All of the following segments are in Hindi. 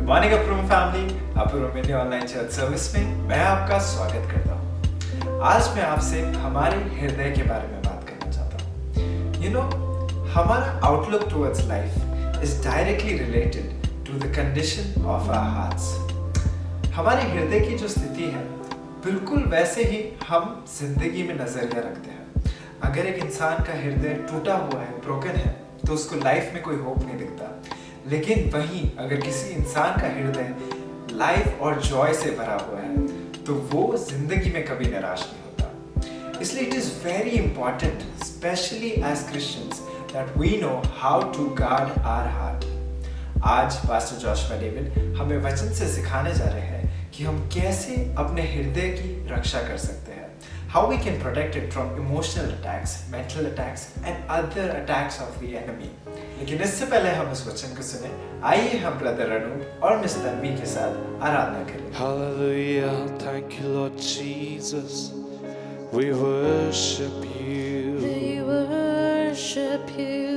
Morning approve family, approve India online church service में मैं आपका स्वागत करता हूँ। आज मैं आपसे हमारे हृदय के बारे में बात करना चाहता हूँ। हमारा outlook towards life is directly related to the condition of our hearts. हमारे हृदय की जो स्थिति है बिल्कुल वैसे ही हम जिंदगी में नजरिया रखते हैं। अगर एक इंसान का हृदय टूटा हुआ है, ब्रोकन है, तो उसको लाइफ में कोई होप नहीं दिखता। लेकिन वहीं अगर किसी इंसान का हृदय लाइफ और जॉय से भरा हुआ है तो वो जिंदगी में कभी निराश नहीं होता। इसलिए it is very important, specially as Christians, that we know how to guard our heart. आज पास्टर जोशुआ डेविड हमें वचन से सिखाने जा रहे हैं कि हम कैसे अपने हृदय की रक्षा कर सकते हैं। How we can protect it from emotional attacks, mental attacks and other attacks of the enemy. लेकिन इससे पहले हम इस वचन को सुने, आइए हम ब्रदर अनूप और मिस तन्वी के साथ आराधना करें। Hallelujah, thank you Lord Jesus, we worship you. We worship you.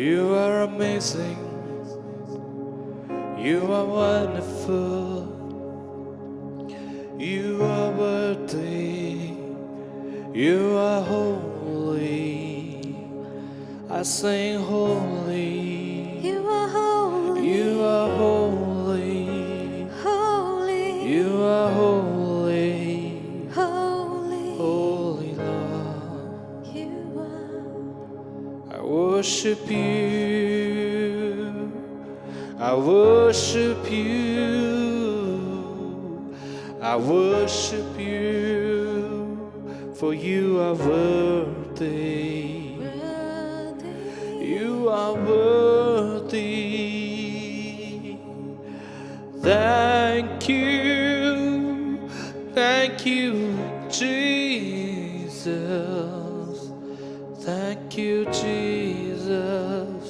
You are amazing, you are wonderful, you are worthy. You are holy, I sing holy. You are holy. You are holy, Holy. you are holy, Holy. holy Lord. You are. I worship you, I worship you, I worship you. For you are worthy, Worthy. you are worthy. Thank you, Jesus. Thank you, Jesus.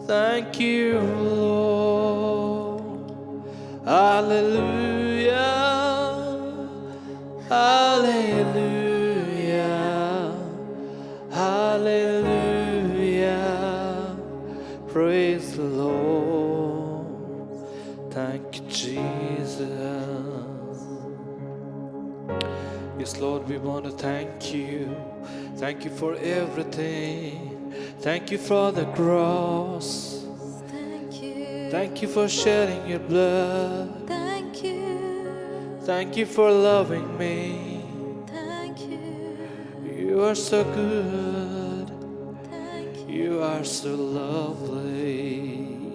Thank you, Lord. Hallelujah, hallelujah. Hallelujah, praise the Lord. Thank you, Jesus. Yes, Lord, we want to thank you. Thank you for everything. Thank you for the cross. Thank you. Thank you for shedding your blood. Thank you. Thank you for loving me. Thank you. You are so good. Thank you. You are so lovely.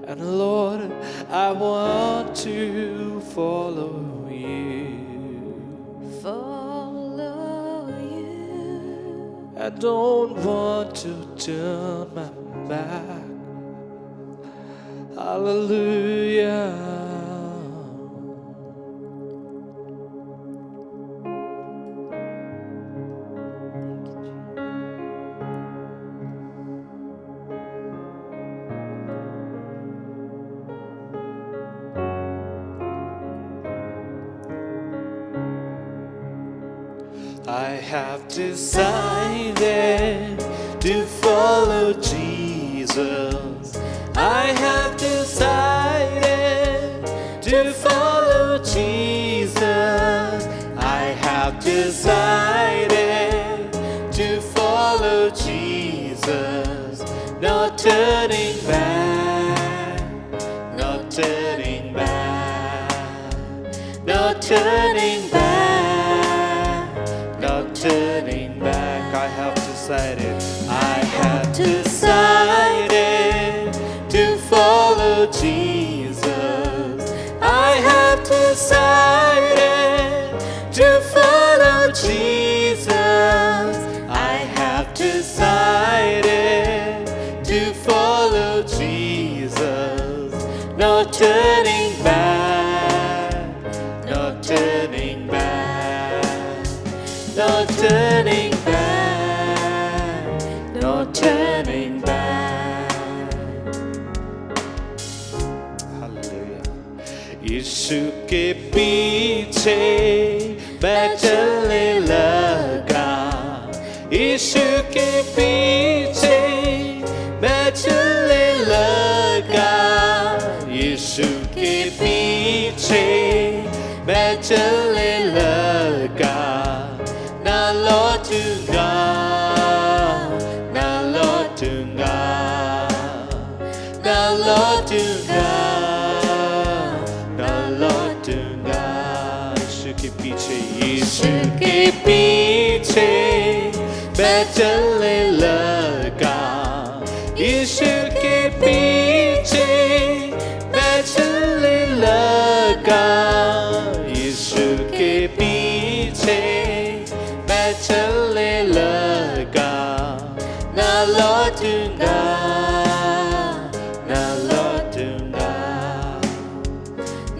And Lord, I want to follow you. Follow you. I don't want to turn my back. Hallelujah. I have decided to follow Jesus. I have decided to follow Jesus. I have decided to follow Jesus. No turning back, no turning back, no turning back. Turning back, I have decided. I have decided to follow Jesus. I have decided to follow Jesus. I have decided to follow Jesus. No turning back, no turning back. No turning back, no turning back. Hallelujah. यीशु के पीछे मैं चलने लगा, यीशु के पीछे मैं चलने लगा, यीशु पीछे मैं चलने लगा, ना लौटूंगा, ना लौटूंगा, ना लौटूंगा, ना लौटूंगा। यीशु के पीछे, यीशु के पीछे मैं चलने लगा, यीशु के पीछे मैं चलने लगा, यीशु के पीछे मैं चलने लगा, ना लौटूंगा, ना लौटूंगा,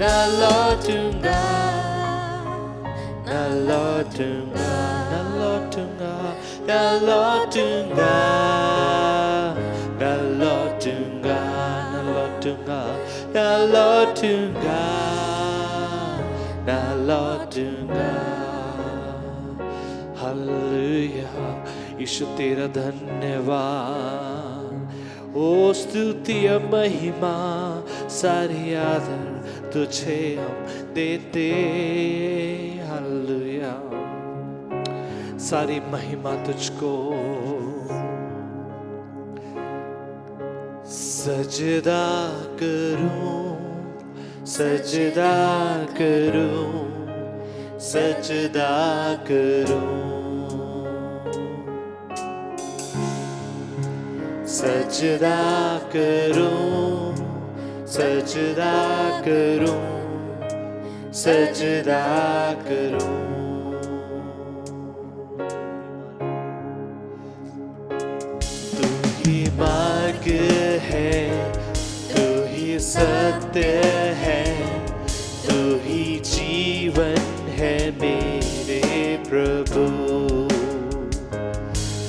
ना लौटूंगा, ना लौटूंगा, ना लौटूंगा, ना लौटूंगा, ना लौटूंगा, ना लौटूंगा, ना लौटूंगा, ना लौटूंगा। हालेलुया, यीशु तेरा धन्यवाद, ओ स्तुति महिमा सारी आदर तुझे हम देते। हालेलुया, सारी महिमा तुझको। सजदा करूं, सजदा करूं, सजदा करूं, सजदा करूं, सजदा करूं, सजदा करूं। तू ही मार्ग है, तू ही सत्य है, तू ही जीवन है मेरे प्रभु।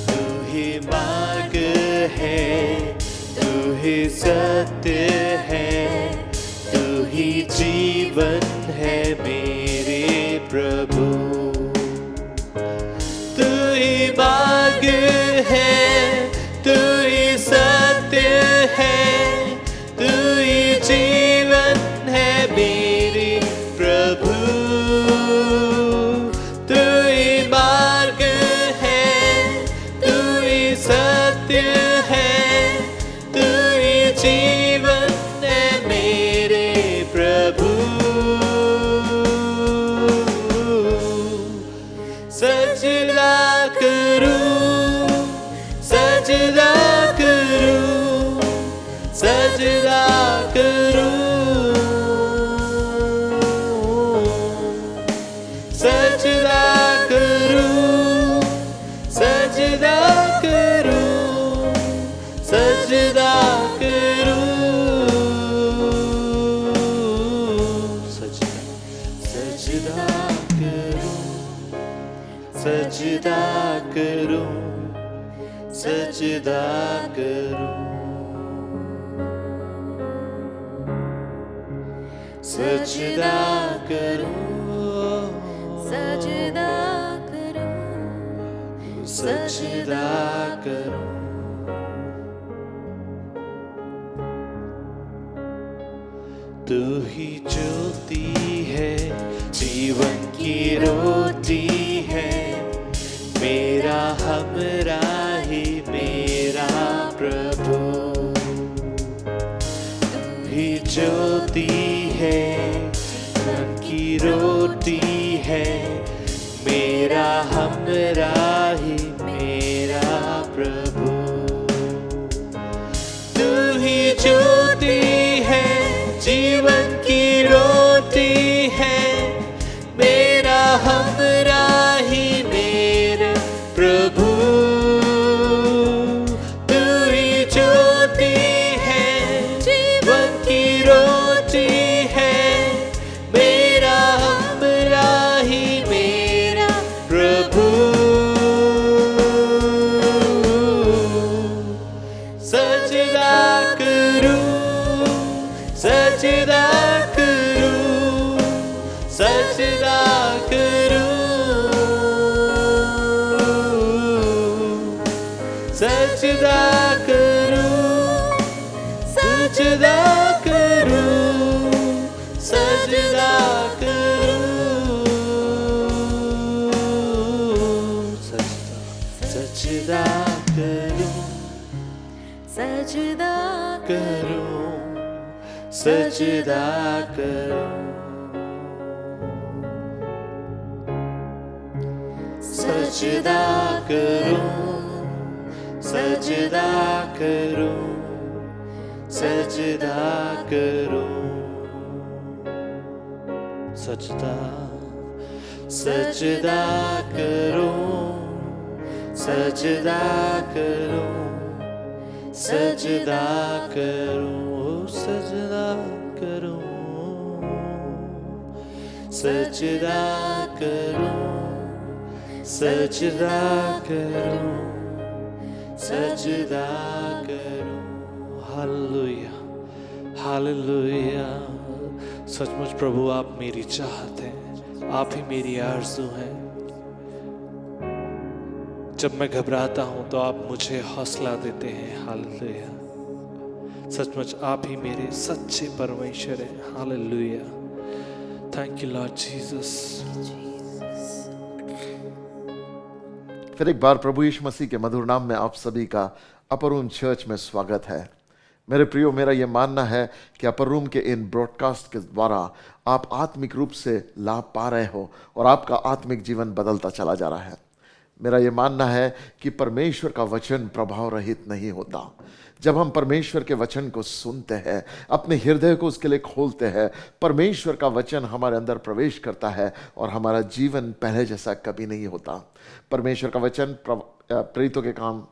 तू ही मार्ग है, तू ही सत्य है, तू ही जीवन है मेरे प्रभु। तू ही मार्ग है, तू ही सत्य है, तू ही जीवन है मेरे प्रभु। तू ही मार्ग है, तू ही सत्य है, तू ही जीवन है मेरे प्रभु। सजदा करूं, सजदा करूं, सजदा करूं, सजदा करूं, सजदा करूं, सजदा करूं, सजदा करूं, सजदा करूं, सजदा करूं, सजदा करूं, सजदा करूं, सजदा करूं। तू ही ज्योति है, जीवन की रोटी है, मेरा हमराही मेरा प्रभु। तू ही ज्योति है, जीवन की रोटी है, मेरा हमराही मेरा प्रभु। तू ही ज्योति है, जीवन की रोटी है, मेरा हमराही मेरा प्रभु। तू ही ज्योति है, जीवन की रोटी है, मेरा हमराही मेरा प्रभु। सजदा करूं, सजदा करूं, सजदा करूं, सजदा करूं, सजदा करूं, सजदा करूं, सजदा करूं, सजदा करूं, सजदा करूं, सजदा करूं, सजदा, सजदा करूं, सजदा करूं, सजदा करूं, सजदा करूं, सजदा करूं, सजदा करूं, सजदा करूं। Hallelujah, hallelujah. सचमुच प्रभु आप मेरी चाहत हैं, आप ही मेरी आरज़ू हैं। जब मैं घबराता हूं तो आप मुझे हौसला देते हैं। हालेलुया। सचमुच आप ही मेरे सच्चे परमेश्वर हैं। Hallelujah. Thank you Lord Jesus. फिर एक बार प्रभु यीशु मसीह के मधुर नाम में आप सभी का अपर रूम चर्च में स्वागत है। मेरे प्रियो, मेरा यह मानना है कि अपर रूम के इन ब्रॉडकास्ट के द्वारा आप आत्मिक रूप से लाभ पा रहे हो और आपका आत्मिक जीवन बदलता चला जा रहा है। मेरा यह मानना है कि परमेश्वर का वचन प्रभाव रहित नहीं होता। जब हम परमेश्वर के वचन को सुनते हैं, अपने हृदय को उसके लिए खोलते हैं, परमेश्वर का वचन हमारे अंदर प्रवेश करता है और हमारा जीवन पहले जैसा कभी नहीं होता। परमेश्वर का वचन प्रेरितों के काम,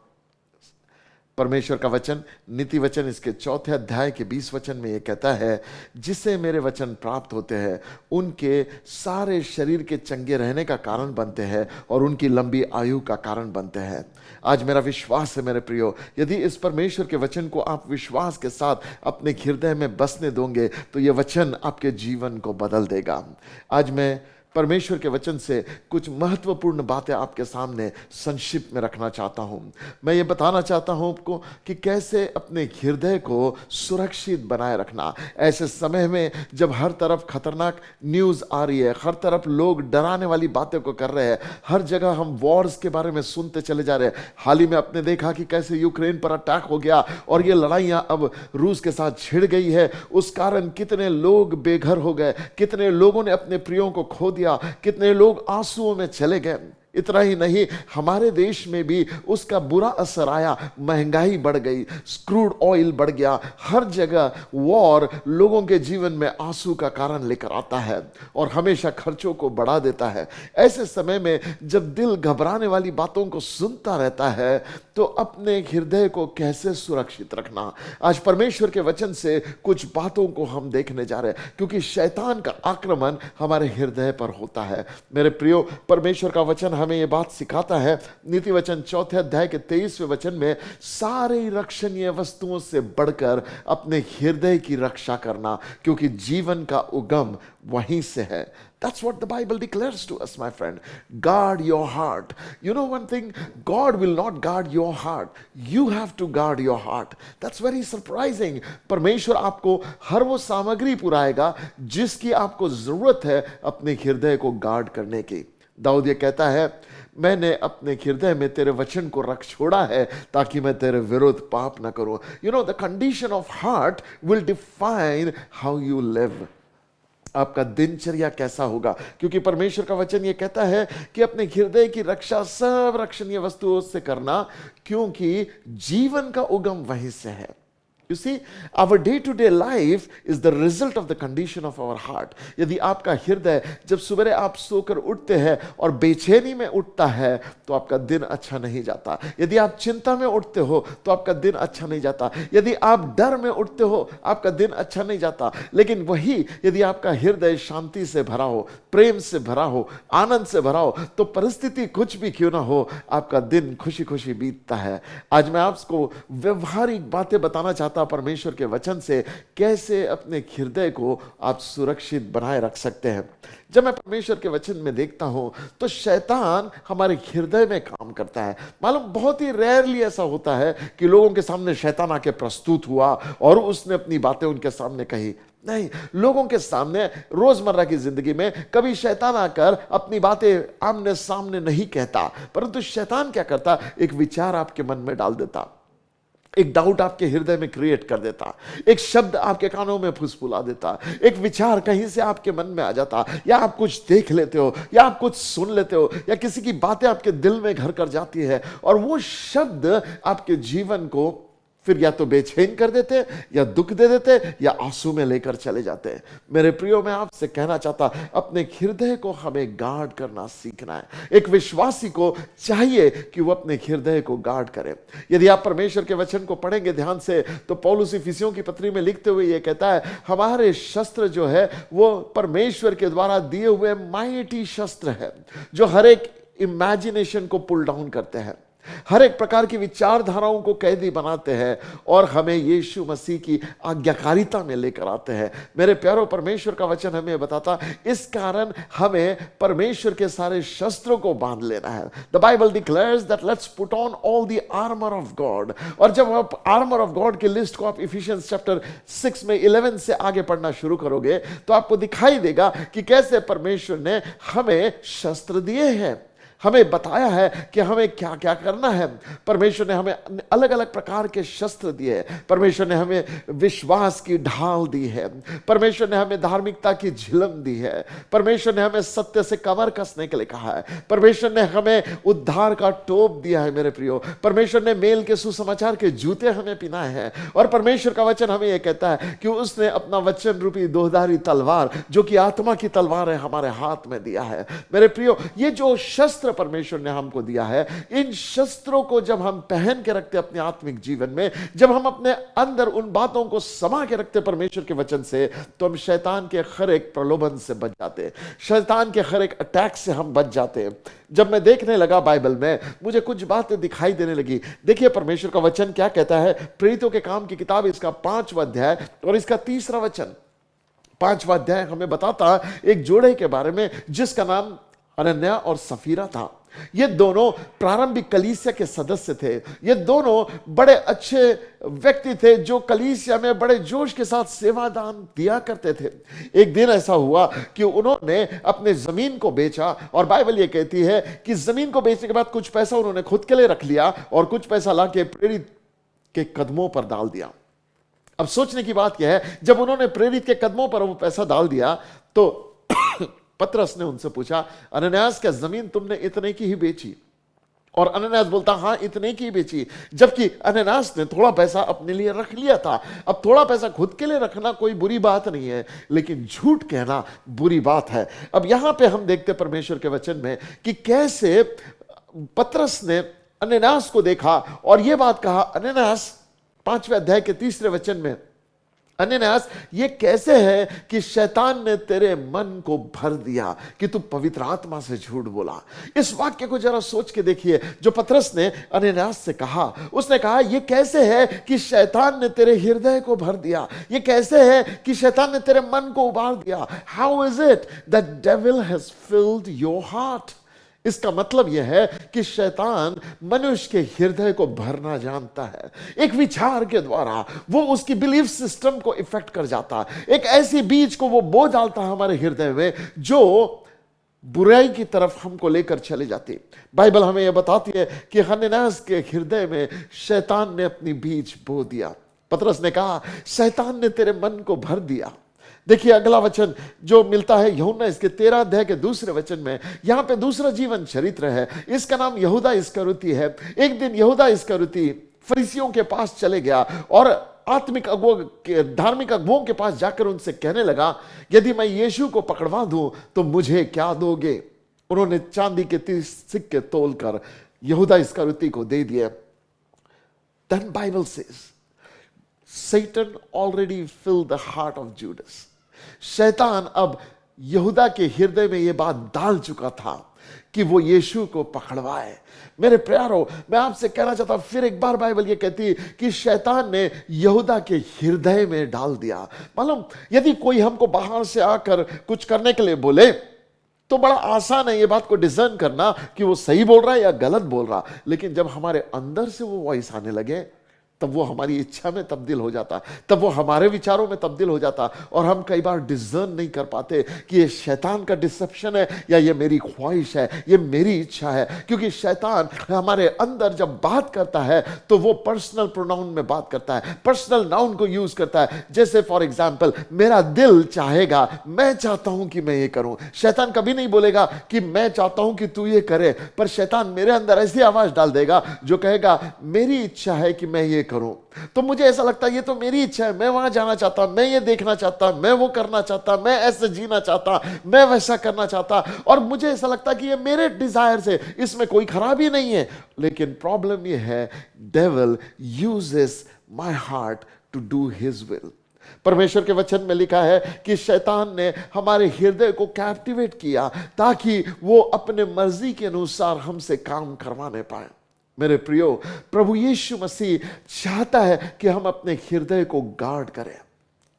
परमेश्वर का वचन नीति वचन इसके 4 अध्याय के 20 वचन में ये कहता है, जिससे मेरे वचन प्राप्त होते हैं उनके सारे शरीर के चंगे रहने का कारण बनते हैं और उनकी लंबी आयु का कारण बनते हैं। आज मेरा विश्वास है मेरे प्रियो, यदि इस परमेश्वर के वचन को आप विश्वास के साथ अपने हृदय में बसने दोगे तो ये वचन आपके जीवन को बदल देगा। आज मैं परमेश्वर के वचन से कुछ महत्वपूर्ण बातें आपके सामने संक्षिप्त में रखना चाहता हूं। मैं ये बताना चाहता हूं आपको कि कैसे अपने हृदय को सुरक्षित बनाए रखना। ऐसे समय में जब हर तरफ खतरनाक न्यूज़ आ रही है, हर तरफ लोग डराने वाली बातें को कर रहे हैं, हर जगह हम वॉर्स के बारे में सुनते चले जा रहे हैं। हाल ही में आपने देखा कि कैसे यूक्रेन पर अटैक हो गया और ये लड़ाइयाँ अब रूस के साथ छिड़ गई है। उस कारण कितने लोग बेघर हो गए, कितने लोगों ने अपने प्रियों को खो दिया, कितने लोग आंसुओं में चले गए। इतना ही नहीं, हमारे देश में भी उसका बुरा असर आया। महंगाई बढ़ गई, क्रूड ऑयल बढ़ गया, हर जगह वॉर लोगों के जीवन में आंसू का कारण लेकर आता है और हमेशा खर्चों को बढ़ा देता है। ऐसे समय में जब दिल घबराने वाली बातों को सुनता रहता है तो अपने हृदय को कैसे सुरक्षित रखना, आज परमेश्वर के वचन से कुछ बातों को हम देखने जा रहे हैं, क्योंकि शैतान का आक्रमण हमारे हृदय पर होता है। मेरे प्रियो, परमेश्वर का वचन हमें यह बात सिखाता है, नीति वचन 4 अध्याय के 23वें वचन में, सारे रक्षणीय वस्तुओं से बढ़कर अपने हृदय की रक्षा करना, क्योंकि जीवन का उगम वहीं से है। That's what the Bible declares to us, my friend. Guard your heart. You know one thing, God will not guard your heart. You have to guard your heart. That's very surprising. परमेश्वर आपको हर वो सामग्री पुराएगा जिसकी आपको जरूरत है अपने हृदय को गार्ड करने की। दाऊद ये कहता है, मैंने अपने हृदय में तेरे वचन को रख छोड़ा है ताकि मैं तेरे विरुद्ध पाप ना करूं। You know, the condition of heart will define how you live. आपका दिनचर्या कैसा होगा, क्योंकि परमेश्वर का वचन ये कहता है कि अपने हृदय की रक्षा सब रक्षणीय वस्तुओं से करना, क्योंकि जीवन का उगम वहीं से है। You see, our day-to-day life is the result of the condition of our heart. यदि आपका हृदय जब सुबह आप सोकर उठते हैं और बेचैनी में उठता है तो आपका दिन अच्छा नहीं जाता। यदि आप चिंता में उठते हो तो आपका दिन अच्छा नहीं जाता। यदि आप डर में उठते हो आपका दिन अच्छा नहीं जाता। लेकिन वही यदि आपका हृदय शांति से भरा हो, प्रेम से भरा हो, आनंद से भरा हो, तो परिस्थिति कुछ भी क्यों ना हो, आपका दिन खुशी खुशी बीतता है। आज मैं आपको व्यवहारिक बातें बताना चाहता परमेश्वर के वचन से, कैसे अपने हृदय को आप सुरक्षित बनाए रख सकते हैं। जब मैं परमेश्वर के वचन में देखता हूं तो शैतान हमारे हृदय में काम करता है। मालूम, बहुत ही रेयरली ऐसा होता है कि लोगों के सामने शैतान आके प्रस्तुत हुआ और उसने अपनी बातें उनके सामने कही। नहीं, लोगों के सामने रोजमर्रा की जिंदगी में कभी शैतान आकर अपनी बातें आमने सामने नहीं कहता, परंतु शैतान क्या करता, एक विचार आपके मन में डाल देता। एक डाउट आपके हृदय में क्रिएट कर देता, एक शब्द आपके कानों में फुसफुला देता, एक विचार कहीं से आपके मन में आ जाता, या आप कुछ देख लेते हो, या आप कुछ सुन लेते हो, या किसी की बातें आपके दिल में घर कर जाती है, और वो शब्द आपके जीवन को फिर या तो बेचैन कर देते, या दुख दे देते, या आंसू में लेकर चले जाते हैं। मेरे प्रियो, मैं आपसे कहना चाहता, अपने हृदय को हमें गार्ड करना सीखना है। एक विश्वासी को चाहिए कि वो अपने हृदय को गार्ड करे। यदि आप परमेश्वर के वचन को पढ़ेंगे ध्यान से, तो पौलुस इफिसियों की पत्री में लिखते हुए ये कहता है, हमारे शस्त्र जो है वो परमेश्वर के द्वारा दिए हुए माइटी शस्त्र है, जो हर एक इमेजिनेशन को पुल डाउन करते हैं, हर एक प्रकार की विचारधाराओं को कैदी बनाते हैं, और हमें यीशु मसीह की आज्ञाकारिता में लेकर आते हैं। मेरे प्यारों, परमेश्वर का वचन हमें बताता, इस कारण हमें परमेश्वर के सारे शस्त्रों को बांध लेना है। The Bible declares that let's put on all the armour of God. और जब आप आर्मर ऑफ गॉड की लिस्ट को आप इफिशियंस चैप्टर 6 में 11 से आगे पढ़ना शुरू करोगे, तो आपको दिखाई देगा कि कैसे परमेश्वर ने हमें शस्त्र दिए हैं, हमें बताया है कि हमें क्या क्या करना है। परमेश्वर ने हमें अलग अलग प्रकार के शस्त्र दिए हैं। परमेश्वर ने हमें विश्वास की ढाल दी है, परमेश्वर ने हमें धार्मिकता की झिलम दी है, परमेश्वर ने हमें सत्य से कमर कसने के लिए कहा है, परमेश्वर ने हमें उद्धार का टोप दिया है। मेरे प्रियो, परमेश्वर ने मेल के सुसमाचार के जूते हमें पिनाए हैं, और परमेश्वर का वचन हमें यह कहता है कि उसने अपना वचन रूपी दोधारी तलवार, जो कि आत्मा की तलवार है, हमारे हाथ में दिया है। मेरे प्रियो, ये जो शस्त्र परमेश्वर ने हमको दिया है, इन शस्त्रों को जब हम पहन के रखते अपने आत्मिक जीवन में, जब हम अपने अंदर उन बातों को समा के रखते परमेश्वर के वचन से, तो हम शैतान के हर एक प्रलोभन से बच जाते हैं, शैतान के हर एक अटैक से हम बच जाते हैं। जब मैं देखने लगा बाइबल में, मुझे कुछ बातें दिखाई देने लगी। देखिए परमेश्वर का वचन क्या कहता है, प्रेरितों के काम की किताब इसका 5वां अध्याय और इसका 3रा वचन। 5वां अध्याय हमें बताता एक जोड़े के बारे में जिसका नाम अनन्या और सफीरा था। ये दोनों प्रारंभिक कलीसिया के सदस्य थे। ये दोनों बड़े अच्छे व्यक्ति थे जो कलीसिया में बड़े जोश के साथ सेवादान दिया करते थे। एक दिन ऐसा हुआ कि उन्होंने अपने जमीन को बेचा, और बाइबल ये कहती है कि जमीन को बेचने के बाद कुछ पैसा उन्होंने खुद के लिए रख लिया और कुछ पैसा लाके प्रेरित के कदमों पर डाल दिया। अब सोचने की बात यह है, जब उन्होंने प्रेरित के कदमों पर वो पैसा डाल दिया, तो पतरस ने उनसे पूछा, अनन्यास, क्या जमीन तुमने इतने की ही बेची? और अनन्यास बोलता, हाँ इतने की ही बेची। जबकि अनन्यास ने थोड़ा पैसा अपने लिए रख लिया था। अब थोड़ा पैसा खुद के लिए रखना कोई बुरी बात नहीं है, लेकिन झूठ कहना बुरी बात है। अब यहां पे हम देखते परमेश्वर के वचन में कि कैसे पतरस ने अनन्यास को देखा और यह बात कहा, अनन्यास, 5वें अध्याय के 3रे वचन में, अनन्यास, ये कैसे है कि शैतान ने तेरे मन को भर दिया कि तू पवित्र आत्मा से झूठ बोला? इस वाक्य को जरा सोच के देखिए जो पतरस ने अनन्यास से कहा। उसने कहा, ये कैसे है कि शैतान ने तेरे हृदय को भर दिया? ये कैसे है कि शैतान ने तेरे मन को उबार दिया? How is it that devil has field your heart? इसका मतलब यह है कि शैतान मनुष्य के हृदय को भरना जानता है। एक विचार के द्वारा वो उसकी बिलीफ सिस्टम को इफेक्ट कर जाता है। एक ऐसी बीज को वो बो डालता है हमारे हृदय में जो बुराई की तरफ हमको लेकर चले जाती। बाइबल हमें यह बताती है कि हनन्यास के हृदय में शैतान ने अपनी बीज बो दिया। पतरस ने कहा, शैतान ने तेरे मन को भर दिया। देखिए अगला वचन जो मिलता है यूहन्ना इसके 13 अध्याय के 2रे वचन में, यहां पे दूसरा जीवन चरित्र है। इसका नाम यहूदा इस्करियोती है। एक दिन यहूदा इस्करियोती फरीसियों के पास चले गया और आत्मिक अगुओं के, धार्मिक अगुओं के पास जाकर उनसे कहने लगा, यदि मैं यीशु को पकड़वा दूं तो मुझे क्या दोगे? उन्होंने चांदी के 30 सिक्के तोलकर यहूदा इस्करियोती को दे दिए। Then Bible says, Satan already filled the heart of Judas. शैतान अब यहूदा के हृदय में यह बात डाल चुका था कि वो यीशु को पकड़वाए। मेरे प्यारो, मैं आपसे कहना चाहता हूं, फिर एक बार बाइबल ये कहती है कि शैतान ने यहूदा के हृदय में डाल दिया। मालूम, यदि कोई हमको बाहर से आकर कुछ करने के लिए बोले तो बड़ा आसान है ये बात को डिजर्न करना कि वो सही बोल रहा है या गलत बोल रहा, लेकिन जब हमारे अंदर से वो वॉइस आने लगे तब वो हमारी इच्छा में तब्दील हो जाता, तब वो हमारे विचारों में तब्दील हो जाता, और हम कई बार डिसर्न नहीं कर पाते कि ये शैतान का डिसेप्शन है या ये मेरी ख्वाहिश है, ये मेरी इच्छा है। क्योंकि शैतान हमारे अंदर जब बात करता है तो वो पर्सनल प्रोनाउन में बात करता है, पर्सनल नाउन को यूज करता है। जैसे फॉर एग्जाम्पल, मेरा दिल चाहेगा, मैं चाहता हूं कि मैं ये करूं। शैतान कभी नहीं बोलेगा कि मैं चाहता हूं कि तू ये करे, पर शैतान मेरे अंदर ऐसी आवाज डाल देगा जो कहेगा मेरी इच्छा है कि मैं ये करूं। तो मुझे ऐसा लगता है ये तो मेरी इच्छा है, मैं वहां जाना चाहता, मैं ये देखना चाहता, मैं वो करना चाहता, मैं ऐसे जीना चाहता, मैं वैसा करना चाहता, और मुझे ऐसा लगता कि ये मेरे डिजायर से, इसमें कोई खराबी नहीं है। लेकिन प्रॉब्लम ये है, devil uses my heart to do his will. परमेश्वर के वचन में लिखा है कि शैतान ने हमारे हृदय को कैप्टिवेट किया ताकि वो अपने मर्जी के अनुसार हमसे काम करवाने पाए। मेरे प्रियो, प्रभु यीशु मसीह चाहता है कि हम अपने हृदय को गार्ड करें।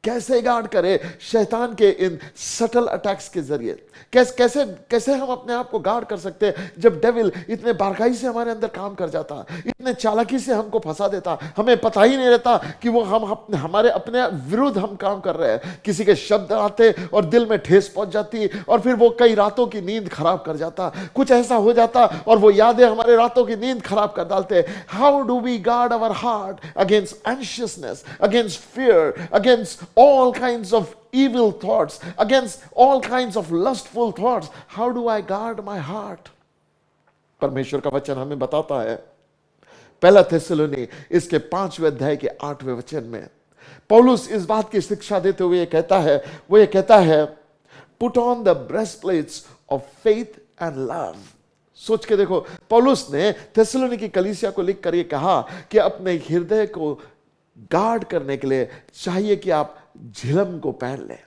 कैसे गार्ड करें? शैतान के इन सटल अटैक्स के जरिए। कैसे कैसे हम अपने आप को गार्ड कर सकते हैं जब डेविल इतने बारकाई से हमारे अंदर काम कर जाता, इतने चालाकी से हमको फंसा देता, हमें पता ही नहीं रहता कि वो हमारे अपने विरुद्ध हम काम कर रहे हैं। किसी के शब्द आते और दिल में ठेस पहुंच जाती, और फिर वो कई रातों की नींद खराब कर जाता। कुछ ऐसा हो जाता और वो यादें हमारे रातों की नींद खराब कर डालते। How do we guard our heart against anxiousness, against fear, against all kinds of evil thoughts, against all kinds of lustful thoughts? How do I guard my heart? परमेश्वर का वचन हमें बताता है, पहला थिस्सलुनी इसके 5वें अध्याय के 8वें वचन में पौलुस इस बात की शिक्षा देते हुए ये कहता है put on the breastplates of faith and love. सोच के देखो, पौलुस ने थिस्सलुनी की कलीसिया को लिखकर ये कहा कि अपने हृदय को गार्ड करने के लिए चाहिए कि आप झिलम को पहन ले,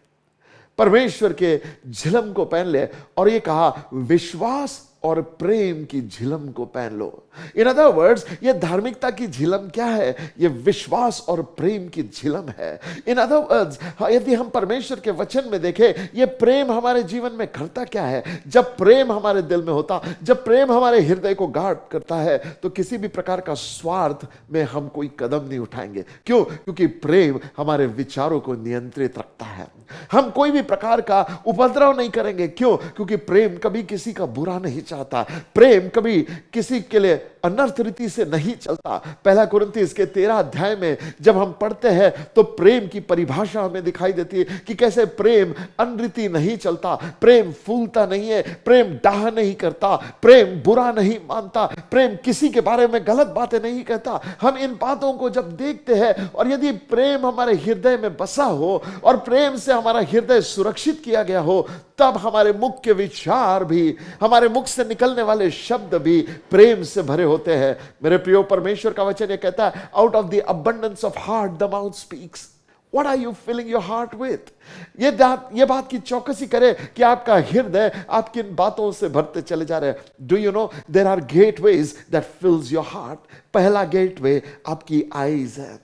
परमेश्वर के झिलम को पहन ले, और ये कहा विश्वास और प्रेम की झिलम को पहन लो। इन अदर वर्ड्स, ये धार्मिकता की झिलम क्या है? ये विश्वास और प्रेम की झिलम है। इन अदर वर्ड्स, यदि हम परमेश्वर के वचन में देखें, ये प्रेम हमारे जीवन में करता क्या है? जब प्रेम हमारे दिल में होता, जब प्रेम हमारे हृदय को गार्ड करता है, तो किसी भी प्रकार का स्वार्थ में हम कोई कदम नहीं उठाएंगे। क्यों? क्योंकि प्रेम हमारे विचारों को नियंत्रित रखता है। हम कोई भी प्रकार का उपद्रव नहीं करेंगे। क्यों? क्योंकि प्रेम कभी किसी का बुरा नहीं चाहता। प्रेम कभी किसी के लिए अनर्थ रीति से नहीं चलता। पहला कुरिन्थियों के 13 अध्याय में जब हम पढ़ते हैं तो प्रेम की परिभाषा हमें दिखाई देती है कि कैसे प्रेम अनरीति नहीं चलता, प्रेम फूलता नहीं है, प्रेम डाह नहीं करता, प्रेम बुरा नहीं मानता, प्रेम किसी के बारे में गलत बातें नहीं कहता। हम इन बातों को जब देखते हैं, और यदि प्रेम हमारे हृदय में बसा हो और प्रेम से हमारा हृदय सुरक्षित किया गया हो, तब हमारे मुख के विचार भी, हमारे मुख से निकलने वाले शब्द भी प्रेम से भरे होते हैं। मेरे प्रियो, परमेश्वर का वचन ये कहता है, out of the abundance of heart the mouth speaks. What are you filling your heart with? ये बात की चौकसी करे कि आपका हृदय आप किन बातों से भरते चले जा रहे हैं। Do you know there are gateways that fills your heart? पहला गेटवे आपकी आईज है।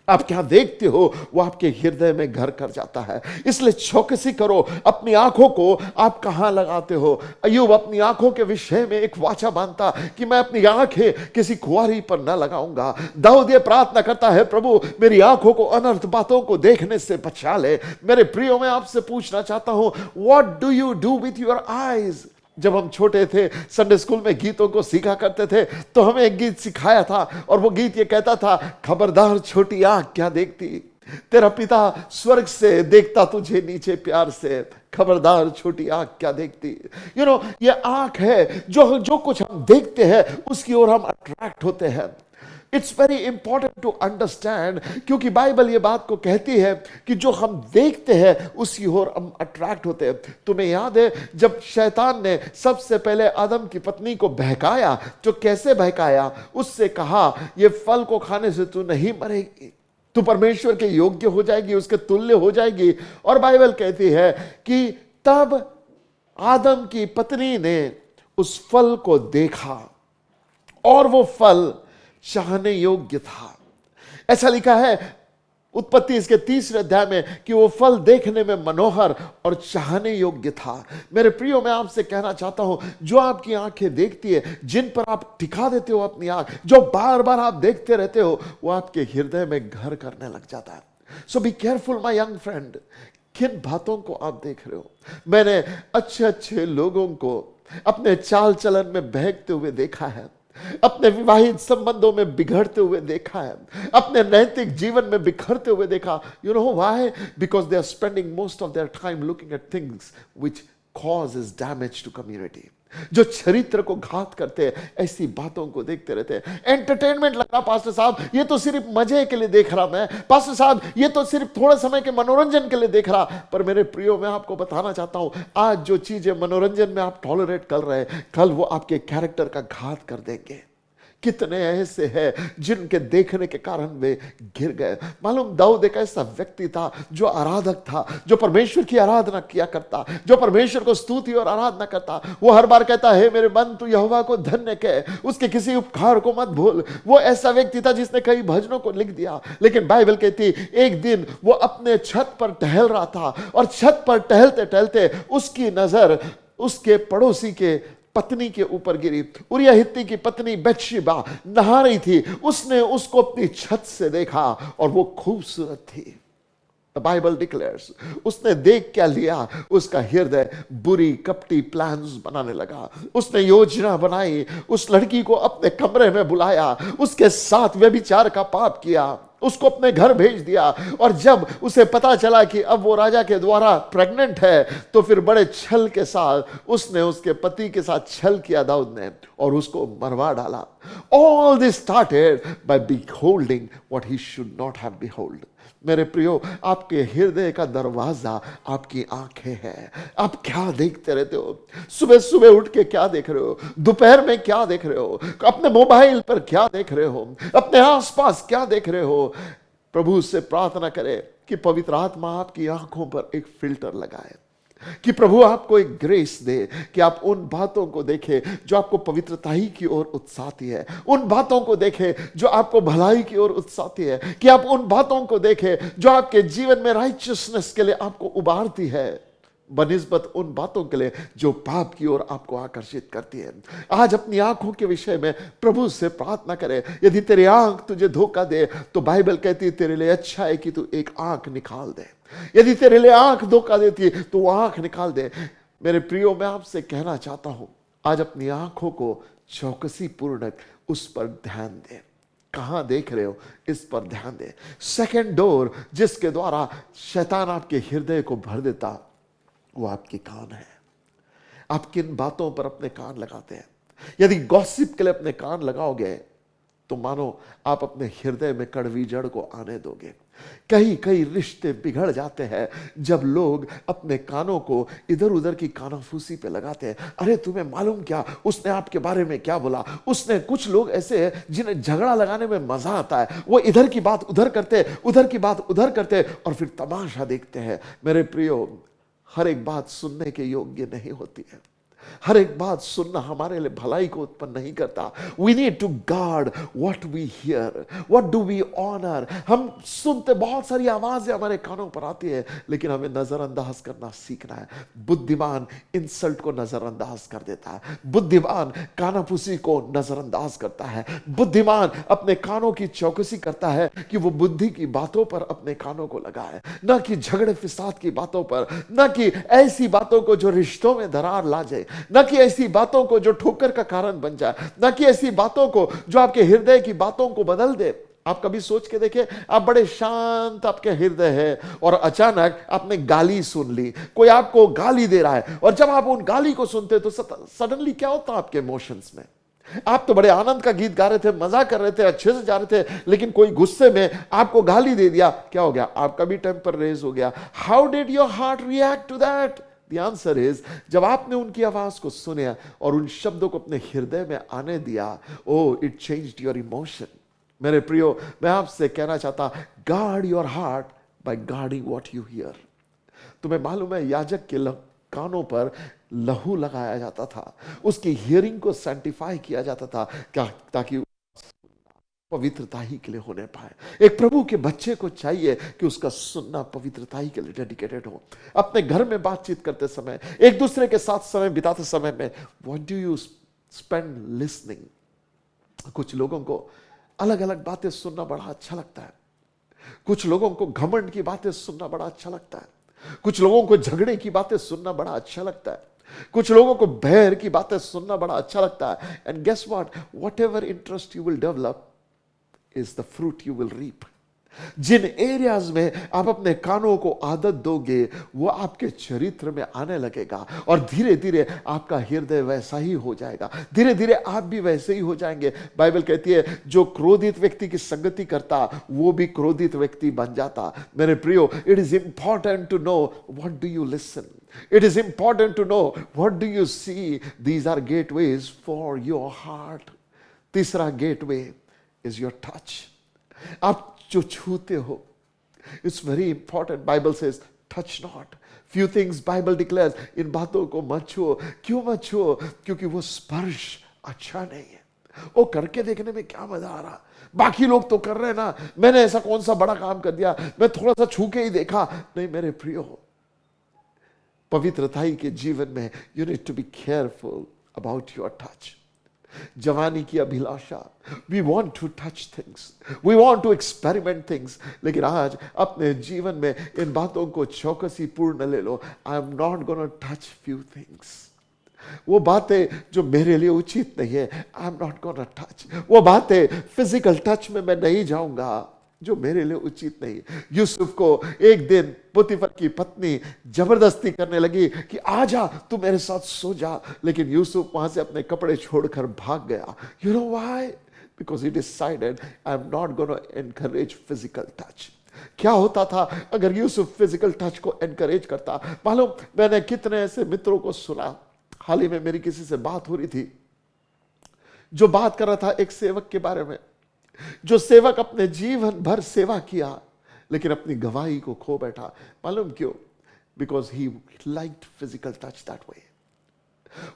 आप क्या देखते हो वो आपके हृदय में घर कर जाता है। इसलिए चौकसी करो, अपनी आंखों को आप कहां लगाते हो। अय्यूब अपनी आंखों के विषय में एक वाचा बांधता कि मैं अपनी आंखें किसी कुंवारी पर न लगाऊंगा। दाऊद ये प्रार्थना करता है, प्रभु मेरी आंखों को अनर्थ बातों को देखने से बचा ले। मेरे प्रियो, मैं आपसे पूछना चाहता हूं, what do you do with your eyes? जब हम छोटे थे, संडे स्कूल में गीतों को सीखा करते थे, तो हमें एक गीत सिखाया था, और वो गीत ये कहता था, खबरदार छोटी आंख क्या देखती, तेरा पिता स्वर्ग से देखता तुझे नीचे प्यार से, खबरदार छोटी आंख क्या देखती। यू नो, ये आंख है जो कुछ हम देखते हैं उसकी ओर हम अट्रैक्ट होते हैं। It's very important to understand, क्योंकि बाइबल ये बात को कहती है कि जो हम देखते हैं उसकी ओर हम अट्रैक्ट होते हैं। तुम्हें याद है जब शैतान ने सबसे पहले आदम की पत्नी को बहकाया, तो कैसे बहकाया? उससे कहा ये फल को खाने से तू नहीं मरेगी, तू परमेश्वर के योग्य हो जाएगी, उसके तुल्य हो जाएगी। और बाइबल कहती है कि तब आदम की पत्नी ने उस फल को देखा और वो फल चाहने योग्य था। ऐसा लिखा है, उत्पत्ति इसके 3रे अध्याय में कि वो फल देखने में मनोहर और चाहने योग्य था। मेरे प्रियो, मैं आपसे कहना चाहता हूं, जो आपकी आंखें देखती है, जिन पर आप टिका देते हो अपनी आंख, जो बार बार आप देखते रहते हो, वो आपके हृदय में घर करने लग जाता है। So be careful my young friend, किन बातों को आप देख रहे हो। मैंने अच्छे अच्छे लोगों को अपने चाल चलन में बहकते हुए देखा है, अपने विवाहित संबंधों में बिगड़ते हुए देखा है, अपने नैतिक जीवन में बिखरते हुए देखा। You know why? Because they are spending most of their time looking at things which causes damage to community. जो चरित्र को घात करते हैं, ऐसी बातों को देखते रहते हैं। एंटरटेनमेंट लग रहा, पास्टर साहब ये तो सिर्फ मजे के लिए देख रहा, मैं पास्टर साहब ये तो सिर्फ थोड़े समय के मनोरंजन के लिए देख रहा। पर मेरे प्रियो, मैं आपको बताना चाहता हूं, आज जो चीजें मनोरंजन में आप टॉलरेट कर रहे हैं, कल वो आपके कैरेक्टर का घात कर देंगे। कितने ऐसे हैं जिनके देखने के कारण वे गिर गए। मालूम, दाऊद एक ऐसा व्यक्ति था जो आराधक था, जो परमेश्वर की आराधना किया करता, जो परमेश्वर को स्तुति और आराधना करता। वो हर बार कहता है, मेरे मन तू यहोवा को धन्य कह, उसके किसी उपकार को मत भूल। वो ऐसा व्यक्ति था जिसने कई भजनों को लिख दिया। लेकिन बाइबल कहती, एक दिन वो अपने छत पर टहल रहा था और छत पर टहलते टहलते उसकी नजर उसके पड़ोसी के पत्नी के ऊपर गिरी। उरिया हित्ती की पत्नी बत्शेबा नहा रही थी। उसने उसको अपनी छत से देखा और वो खूबसूरत थी। द बाइबल डिक्लेयर्स, उसने देख क्या लिया, उसका हृदय बुरी कपटी प्लान्स बनाने लगा। उसने योजना बनाई, उस लड़की को अपने कमरे में बुलाया, उसके साथ व्यभिचार का पाप किया, उसको अपने घर भेज दिया। और जब उसे पता चला कि अब वो राजा के द्वारा प्रेग्नेंट है, तो फिर बड़े छल के साथ उसने उसके पति के साथ छल किया दाऊद ने, और उसको मरवा डाला। All this started by beholding what he should not have behold. मेरे प्रियो, आपके हृदय का दरवाजा आपकी आंखें हैं। आप क्या देखते रहते हो? सुबह सुबह उठ के क्या देख रहे हो? दोपहर में क्या देख रहे हो? अपने मोबाइल पर क्या देख रहे हो? अपने आसपास क्या देख रहे हो? प्रभु से प्रार्थना करें कि पवित्र आत्मा आपकी आंखों पर एक फिल्टर लगाए, कि प्रभु आपको एक ग्रेस दे कि आप उन बातों को देखें जो आपको पवित्रता ही की ओर उत्साहती है, उन बातों को देखें जो आपको भलाई की ओर उत्साहती है, कि आप उन बातों को देखें जो आपके जीवन में राइचियसनेस के लिए आपको उबारती है, बनिस्बत उन बातों के लिए जो पाप की ओर आपको आकर्षित करती है। आज अपनी आंखों के विषय में प्रभु से प्रार्थना करें। यदि तेरी आंख तुझे धोखा दे, तो बाइबल कहती है तेरे लिए अच्छा है कि तू एक आंख निकाल दे। यदि तेरे लिए आंख धोखा देती है तो वो आंख निकाल दे। मेरे प्रियो, मैं आपसे कहना चाहता हूं, आज अपनी आंखों को चौकसी पूर्वक उस पर ध्यान दे। कहां देख रहे हो, इस पर ध्यान दे। सेकंड डोर जिसके द्वारा शैतान आपके हृदय को भर देता, वो आपके कान है। आप किन बातों पर अपने कान लगाते हैं? यदि गॉसिप के लिए अपने कान लगाओगे, तो मानो आप अपने हृदय में कड़वी जड़ को आने दोगे। कई कई रिश्ते बिगड़ जाते हैं जब लोग अपने कानों को इधर उधर की कानाफूसी पे लगाते हैं। अरे तुम्हें मालूम क्या, उसने आपके बारे में क्या बोला, उसने। कुछ लोग ऐसे हैं जिन्हें झगड़ा लगाने में मजा आता है। वो इधर की बात उधर करते, उधर की बात उधर करते, और फिर तमाशा देखते हैं। मेरे प्रियो, हर एक बात सुनने के योग्य नहीं होती है। हर एक बात सुनना हमारे लिए भलाई को उत्पन्न नहीं करता। We need to guard what we hear, what do we honour. हम सुनते, बहुत सारी आवाजें हमारे कानों पर आती है, लेकिन हमें नजरअंदाज करना सीखना है। बुद्धिमान इंसल्ट को नजरअंदाज कर देता है, बुद्धिमान कानाफूसी को नजरअंदाज करता है, बुद्धिमान अपने कानों की चौकसी करता है कि वो बुद्धि की बातों पर अपने कानों को लगाए, न कि झगड़े फिसाद की बातों पर, न कि ऐसी बातों को जो रिश्तों में दरार ला जाए, न कि ऐसी बातों को जो ठोकर का कारण बन जाए, न कि ऐसी बातों को जो आपके हृदय की बातों को बदल दे। आप कभी सोच के देखें, आप बड़े शांत आपके हृदय है, और अचानक आपने गाली सुन ली, कोई आपको गाली दे रहा है, और जब आप उन गाली को सुनते तो सडनली क्या होता है आपके इमोशंस में? आप तो बड़े आनंद का गीत गा रहे थे, मजा कर रहे थे, अच्छे से जा रहे थे, लेकिन कोई गुस्से में आपको गाली दे दिया, क्या हो गया? आपका भी टेम्पर रेज हो गया। How did your heart react to that? The answer is, जब आपने उनकी आवाज को सुना और उन शब्दों को अपने हृदय में आने दिया, oh, it changed your emotion। मेरे प्रियो, मैं आपसे कहना चाहता, guard your heart by guarding what you hear। तुम्हें मालूम है, याजक के कानों पर लहू लगाया जाता था, उसकी हियरिंग को सैंटिफाई किया जाता था, क्या? ताकि पवित्रता ही के लिए होने पाए। एक प्रभु के बच्चे को चाहिए कि उसका सुनना पवित्रता ही के लिए डेडिकेटेड हो। अपने घर में बातचीत करते समय, एक दूसरे के साथ समय बिताते समय में, what do you spend listening? कुछ लोगों को अलग अलग बातें सुनना बड़ा अच्छा लगता है। कुछ लोगों को घमंड की बातें सुनना बड़ा अच्छा लगता है। कुछ लोगों को झगड़े की बातें सुनना बड़ा अच्छा लगता है। कुछ लोगों को बैर की बातें सुनना बड़ा अच्छा लगता है। And guess whatever interest you will develop is the fruit you will reap. जिन एरियाज में आप अपने कानों को आदत दोगे, वो आपके चरित्र में आने लगेगा और धीरे धीरे आपका हृदय वैसा ही हो जाएगा। धीरे धीरे आप भी वैसे ही हो जाएंगे। बाइबल कहती है जो क्रोधित व्यक्ति की संगति करता वो भी क्रोधित व्यक्ति बन जाता। मेरे प्रियो, it is important to know what do you listen. It is important to know what do you see. These are gateways for your heart. तीसरा गेटवे is your touch. आप जो छूते हो, it's very important. Bible says touch not. Few things Bible declares, इन बातों को मत छुओ. क्यों मत छुओ? क्योंकि वो स्पर्श अच्छा नहीं है. वो करके देखने में क्या मजा आ रहा, बाकी लोग तो कर रहे हैं ना, मैंने ऐसा कौन सा बड़ा काम कर दिया, मैं थोड़ा सा छू के ही देखा. नहीं मेरे प्रियो, पवित्रताई के जीवन में you need to be careful about your touch. जवानी की अभिलाषा, we want to touch things, we want to experiment things, लेकिन आज अपने जीवन में इन बातों को चौकसी पूर्ण ले लो. I am not going to touch few things. वो बातें जो मेरे लिए उचित नहीं है, I am not going to touch. वो बातें फिजिकल टच में मैं नहीं जाऊंगा जो मेरे लिए उचित नहीं. यूसुफ को एक दिन पोतीफर की पत्नी जबरदस्ती करने लगी कि आजा तू मेरे साथ सो जा, लेकिन यूसुफ वहां से अपने कपड़े छोड़कर भाग गया. You know why? Because he decided I am not gonna encourage physical touch. क्या होता था अगर यूसुफ फिजिकल टच को एनकरेज करता? मालूम, मैंने कितने ऐसे मित्रों को सुना. हाल ही में मेरी किसी से बात हो रही थी जो बात कर रहा था एक सेवक के बारे में, जो सेवक अपने जीवन भर सेवा किया लेकिन अपनी गवाही को खो बैठा. मालूम क्यों? Because he liked physical touch that way.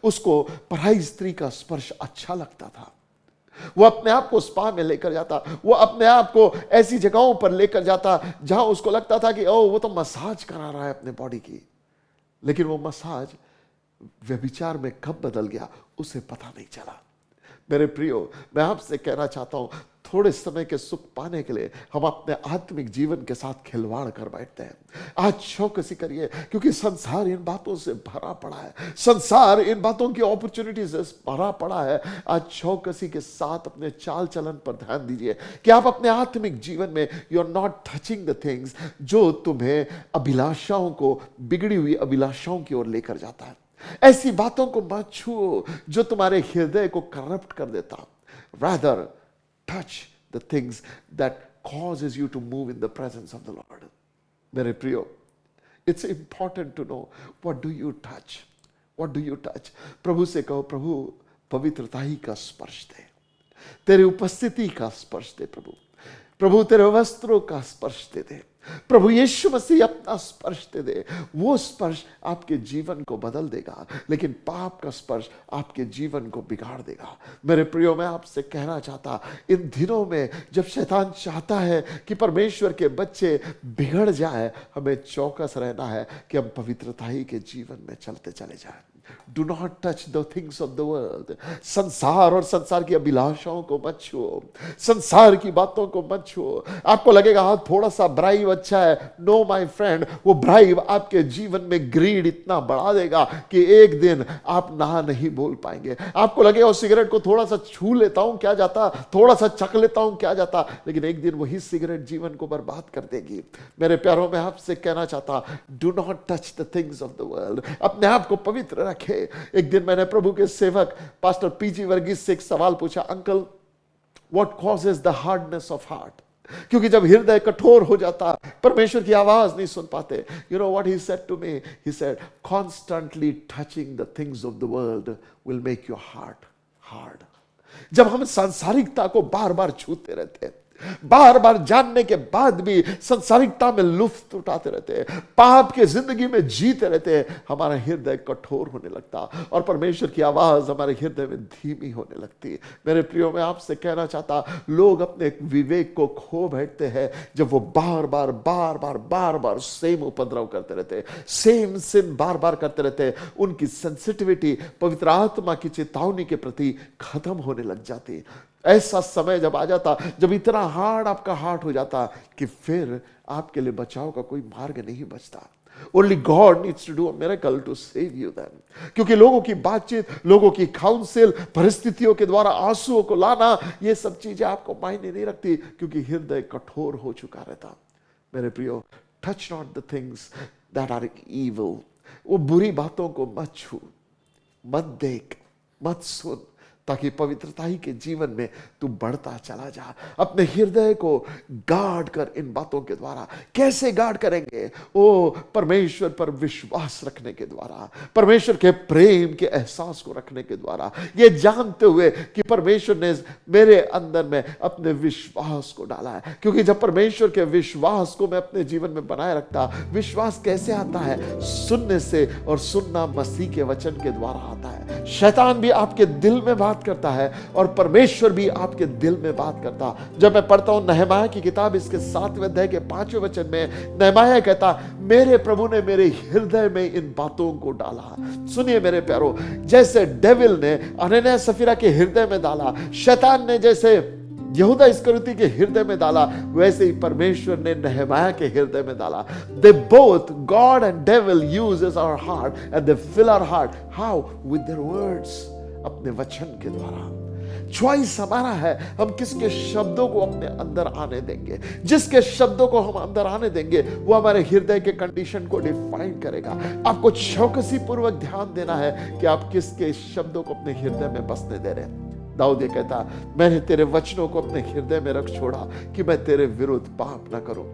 उसको पराई स्त्री का स्पर्श अच्छा लगता था. वो अपने आप को स्पा में लेकर जाता, वो अपने आप को ऐसी जगहों पर लेकर जाता जहां उसको लगता था कि ओ वो तो मसाज करा रहा है अपने बॉडी की. लेकिन वो मसाज व्यभिचार में कब बदल गया उसे पता नहीं चला. मेरे प्रियो, मैं आपसे कहना चाहता हूं, थोड़े समय के सुख पाने के लिए हम अपने आत्मिक जीवन के साथ खिलवाड़ कर बैठते हैं. आज चौकसी करिए, क्योंकि संसार इन बातों से भरा पड़ा है. संसार इन बातों की अपॉर्चुनिटी से भरा पड़ा है. आज चौकसी के साथ अपने चाल चलन पर ध्यान दीजिए कि आप अपने आत्मिक जीवन में you are not touching the things जो तुम्हें अभिलाषाओं को, बिगड़ी हुई अभिलाषाओं की ओर लेकर जाता है. ऐसी बातों को मत छुओ जो तुम्हारे हृदय को करप्ट कर देता. Rather, touch the things that causes you to move in the presence of the Lord. मेरे प्रियो, it's important to know what do you touch. What do you touch? प्रभु से कहो, प्रभु पवित्रता ही का स्पर्श दे, तेरी उपस्थिति का स्पर्श दे. प्रभु तेरे वस्त्रों का स्पर्श दे दे. प्रभु यीशु मसीह अपना स्पर्श दे दे. वो स्पर्श आपके जीवन को बदल देगा, लेकिन पाप का स्पर्श आपके जीवन को बिगाड़ देगा. मेरे प्रियो, मैं आपसे कहना चाहता, इन दिनों में जब शैतान चाहता है कि परमेश्वर के बच्चे बिगड़ जाए, हमें चौकस रहना है कि हम पवित्रता ही के जीवन में चलते चले जाएं. Do not touch the things of the world. संसार और संसार की अभिलाषाओं को मत छुओ, संसार की बातों को मत छुओ. आपको लगेगा हाँ थोड़ा सा ब्राइब अच्छा है. नो माय फ्रेंड, वो ब्राइब आपके जीवन में ग्रीड इतना बढ़ा देगा कि एक दिन आप ना नहीं बोल पाएंगे. आपको लगेगा उस सिगरेट को थोड़ा सा छू लेता हूं क्या जाता, थोड़ा सा चख लेता हूं क्या जाता, लेकिन एक दिन वही सिगरेट जीवन को बर्बाद कर देगी. मेरे प्यारों, में आपसे कहना चाहता, do not touch the things of the world. अपने आप को पवित्र रखे. एक दिन मैंने प्रभु के सेवक पास्टर पीजी वर्गीस से एक सवाल पूछा, uncle what causes the hardness of heart? क्योंकि जब हृदय कठोर हो जाता, परमेश्वर की आवाज नहीं सुन पाते. You know what he said to me? He said constantly touching the things of the world will make your heart hard. जब हम सांसारिकता को बार बार छूते रहते हैं, बार बार जानने के बाद भी संसारिकता में लुत्फ उठाते रहते हैं, पाप के जिंदगी में जीते रहते हैं, हमारा हृदय कठोर होने लगता और परमेश्वर की आवाज हमारे हृदय में धीमी होने लगती। मेरे प्रियो, मैं आपसे कहना चाहता, लोग अपने विवेक को खो बैठते हैं जब वो बार बार सेम उपद्रव करते रहते हैं, सेम सिन बार बार करते रहते हैं। उनकी सेंसिटिविटी पवित्र आत्मा की चेतावनी के प्रति खत्म होने लग जाती। ऐसा समय जब आ जाता, जब इतना हार्ड आपका हार्ट हो जाता कि फिर आपके लिए बचाव का कोई मार्ग नहीं बचता। Only God needs to do a miracle to save you then. क्योंकि लोगों की बातचीत, लोगों की काउंसिल, परिस्थितियों के द्वारा आंसुओं को लाना, ये सब चीजें आपको मायने नहीं रखती, क्योंकि हृदय कठोर हो चुका रहता। मेरे प्रियो, touch not the things that are evil. वो बुरी बातों को मत छू, मत देख, मत सुन, ताकि पवित्रता के जीवन में तू बढ़ता चला जा। अपने हृदय को गार्ड कर इन बातों के द्वारा। कैसे गार्ड करेंगे? ओ परमेश्वर पर विश्वास रखने के द्वारा, परमेश्वर के प्रेम के एहसास को रखने के द्वारा, ये जानते हुए कि परमेश्वर ने मेरे अंदर में अपने विश्वास को डाला है। क्योंकि जब परमेश्वर के विश्वास को मैं अपने जीवन में बनाए रखता, विश्वास कैसे आता है? सुनने से, और सुनना मसीह के वचन के द्वारा आता है। शैतान भी आपके दिल में बात करता है और परमेश्वर भी आपके दिल में बात करता। जब मैं पढ़ता हूं नहमाया की किताब, इसके 7वें अध्याय के 5वें वचन में नहमाया कहता, मेरे प्रभु ने मेरे हृदय में इन बातों को डाला। सुनिए मेरे प्यारो, जैसे डेविल ने अनन्याह सफीरा के हृदय में डाला, शैतान ने जैसे यहूदा इस्करियोती के हृदय में डाला, वैसे ही परमेश्वर ने नहमाया के हृदय में डाला। They both, God and devil, uses our heart and they fill our heart. How? With their words. अपने वचन के द्वारा। चॉइस हमारा है, हम किसके शब्दों को अपने अंदर आने देंगे। जिसके शब्दों को हम अंदर आने देंगे, वो हमारे हृदय के कंडीशन को डिफाइन करेगा। आपको चौकसी पूर्वक ध्यान देना है कि आप किसके शब्दों को अपने हृदय में बसने दे रहे हैं। दाऊद ये कहता, मैंने तेरे वचनों को अपने हृदय में रख छोड़ा कि मैं तेरे विरुद्ध पाप ना करूं।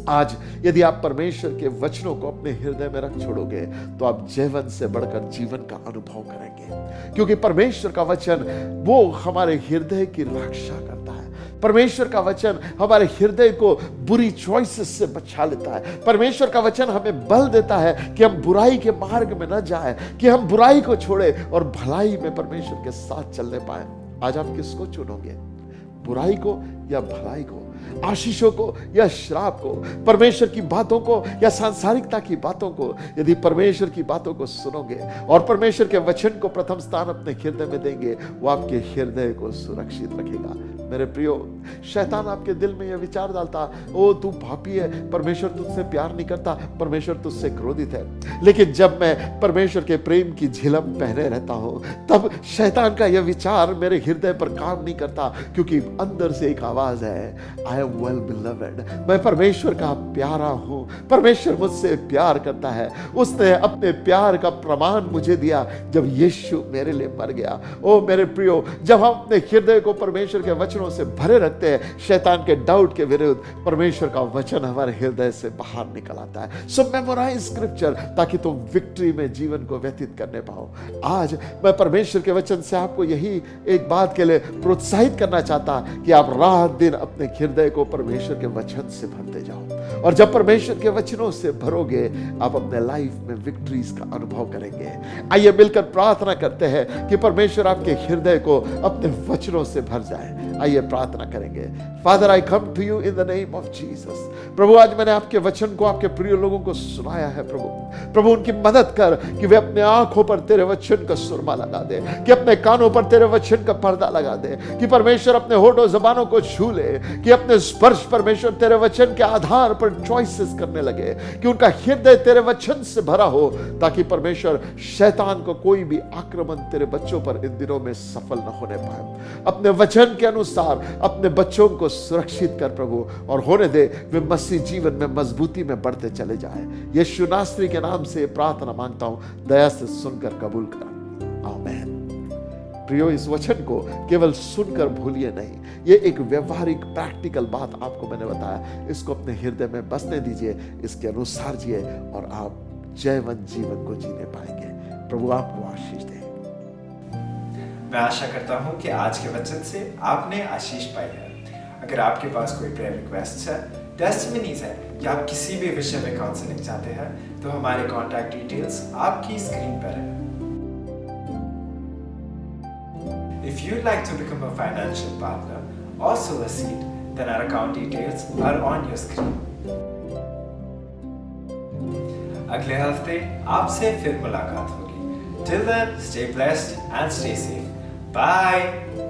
आज यदि आप परमेश्वर के वचनों को अपने हृदय में रख छोड़ोगे, तो आप जीवन से बढ़कर जीवन का अनुभव करेंगे। क्योंकि परमेश्वर का वचन वो हमारे हृदय की रक्षा करता है। परमेश्वर का वचन हमारे हृदय को बुरी चॉइसेस से बचा लेता है। परमेश्वर का वचन हमें बल देता है कि हम बुराई के मार्ग में न जाएं, कि हम बुराई को छोड़े और भलाई में परमेश्वर के साथ चलने पाए। आज आप किसको चुनोगे? बुराई को या भलाई को? आशीषों को या श्राप को? परमेश्वर की बातों को या सांसारिकता की बातों को? यदि परमेश्वर की बातों को सुनोगे और परमेश्वर के वचन को प्रथम स्थान अपने हृदय में देंगे, वो आपके हृदय को सुरक्षित रखेगा। मेरे प्रियो, शैतान आपके दिल में यह विचार डालता, ओ तू पापी है, परमेश्वर तुझसे प्यार नहीं करता, परमेश्वर तुझसे क्रोधित है। लेकिन जब मैं परमेश्वर के प्रेम की झिलम पहने रहता हूं, तब शैतान का यह विचार मेरे हृदय पर काम नहीं करता, क्योंकि अंदर से एक आवाज है, आई एम वेल बिलव्ड, मैं परमेश्वर का प्यारा हूं, परमेश्वर मुझसे प्यार करता है। उसने अपने प्यार का प्रमाण मुझे दिया जब यीशु मेरे लिए मर गया। ओ मेरे प्रियो, जब हम अपने हृदय को परमेश्वर के वचनों से भरे रखते हैं, शैतान के डाउट के विरुद्ध परमेश्वर का वचन हमारे हृदय से बाहर निकल आता है। सो मेमोराइज स्क्रिप्चर, ताकि तुम विक्ट्री में जीवन को व्यतीत करने पाओ। आज मैं परमेश्वर के वचन से आपको यही एक बात के लिए प्रोत्साहित करना चाहता कि आप रात दिन अपने हृदय को परमेश्वर के वचन से भरते जाओ। और जब परमेश्वर के वचनों से भरोगे, आप अपने लाइफ में विक्ट्रीज का अनुभव करेंगे। आइए मिलकर प्रार्थना करते हैं कि परमेश्वर आपके हृदय को अपने वचनों से भर जाए। आइए प्रार्थना करेंगे। Father, I come to you in the name of Jesus. प्रभु, आज मैंने आपके वचन को आपके प्रिय लोगों को सुनाया है। प्रभु उनकी मदद कर कि वे अपने आंखों पर तेरे वचन का सुरमा लगा दे, कि अपने कानों पर तेरे वचन का पर्दा लगा दे, कि परमेश्वर अपने होठों ज़बानों को छू ले, कि अपने स्पर्श परमेश्वर तेरे वचन के आधार पर चॉइसेस करने लगे, कि उनका हृदय तेरे वचन से भरा हो, ताकि परमेश्वर शैतान को कोई भी आक्रमण तेरे बच्चों पर इन दिनों में सफल न होने पाए। अपने वचन के अनुसार अपने बच्चों को सुरक्षित कर प्रभु, और होने दे वे मसीह जीवन में मजबूती में बढ़ते चले जाए। यीशु नासरी के नाम से प्रार्थना मांगता हूं, दया से सुनकर कबूल कर, आमीन। प्रियो, इस वचन को केवल सुनकर भूलिए नहीं, ये एक व्यवहारिक प्रैक्टिकल बात आपको मैंने बताया, इसको अपने हृदय में बसने दीजिए, इसके अनुसार जिए और आप जयवंत जीवन को जीने पाएंगे। प्रभु आपको आशीष दे। मैं आशा करता हूं कि आज के वचन से आपने आशीष पाई है। अगर आपके पास कोई प्रेयर रिक्वेस्ट है, टेस्टिमनीज है या आप किसी भी विषय में काउंसलिंग चाहते हैं तो हमारे कॉन्टैक्ट डिटेल्स आपकी स्क्रीन पर है। If you'd like to become a financial partner or sow a seed, then our account details are on your screen. अगले हफ्ते आपसे फिर मुलाकात होगी। Till then, stay blessed and stay safe. Bye.